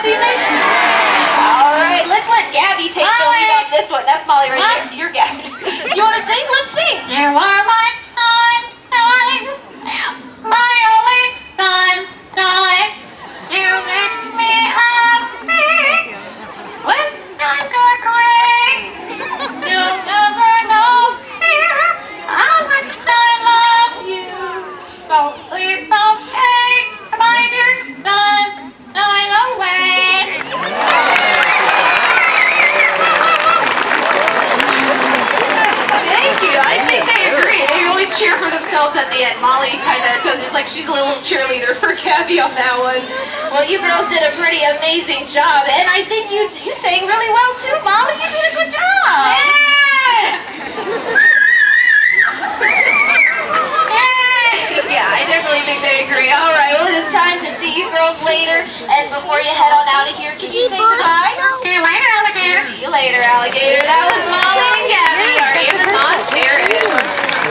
this evening? All right, let's let Gabby take the lead on this one. That's Molly right there. You're Gabby. You want to sing? Let's sing. You are my sunshine, my only sunshine. You make me happy when times are great. You'll never know how much I love you. So please don't take my dear sunshine away. Thank you. I think they agree. They always cheer for themselves at the end. Molly kind of does. It's like she's a little cheerleader for Gabby on that one. Well, you girls did a pretty amazing job, and I think you sang really well too, Molly. You did a good job. Yeah, I definitely think they agree. All right, well, it is time to see you girls later. And before you head on out of here, can you say goodbye? See you later, alligator. See you later, alligator.